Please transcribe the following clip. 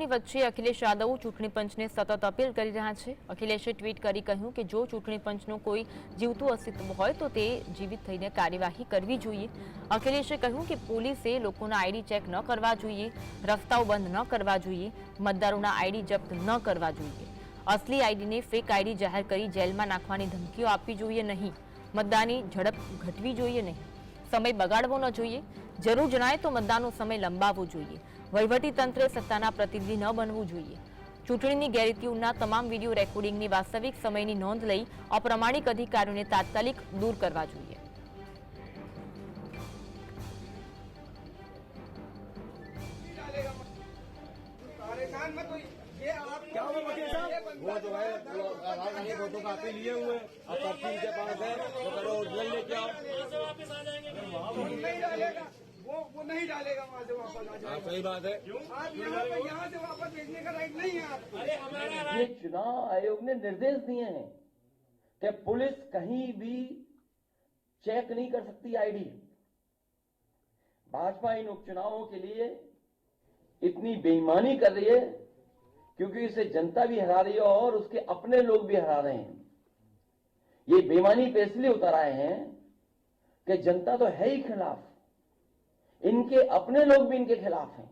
વચ્ચે અખિલેશ યાદવ ચૂંટણી પંચને સતત અપીલ કરી રહ્યા છે। અખિલેશે ટ્વીટ કરી કહ્યું કે જો ચૂંટણી પંચનું કોઈ જીવતું અસ્તિત્વ હોય તો તે જીવિત થઈને કાર્યવાહી કરવી જોઈએ। અખિલેશે કહ્યું કે પોલીસે લોકોના આઈડી ચેક ન કરવા જોઈએ, રસ્તાઓ બંધ ન કરવા જોઈએ, મતદારોના આઈડી જપ્ત ન કરવા જોઈએ, અસલી આઈડીને ફેક આઈડી જાહેર કરી જેલમાં નાખવાની ધમકીઓ આપવી જોઈએ નહીં, મતદાનની ઝડપ ઘટવી જોઈએ નહીં, સમય બગાડવો ન જોઈએ, જરૂર જણાય તો મતદાનનો સમય લંબાવવો જોઈએ, વહીવટી તંત્રે સત્તાના પ્રતિનિધિ ન બનવું જોઈએ, ચૂંટણીની ગેરરીતિઓના તમામ વિડીયો રેકોર્ડિંગની વાસ્તવિક સમયની નોંધ લઈ અપ્રામાણિક અધિકારીઓને તાત્કાલિક દૂર કરવા જોઈએ। वो जो है राजधानी फोटो कापी लिए हुए और पर्ची के पास है वो करो ओरिजिनल लेके आओ, वापस आ जाएंगे। नहीं डालेगा वो नहीं डालेगा, वहाँ से वापस आ जाएगा। सही बात है, आप यहाँ से वापस भेजने का राइट नहीं है आपको। ये चुनाव आयोग ने निर्देश दिए हैं कि पुलिस कहीं भी चेक नहीं कर सकती आईडी। भाजपा इन उपचुनावों के लिए इतनी बेईमानी कर रही है क्योंकि इसे जनता भी हरा रही है और उसके अपने लोग भी हरा रहे हैं। ये बेईमानी पे इसलिए उतर आए हैं कि जनता तो है ही खिलाफ, इनके अपने लोग भी इनके खिलाफ हैं।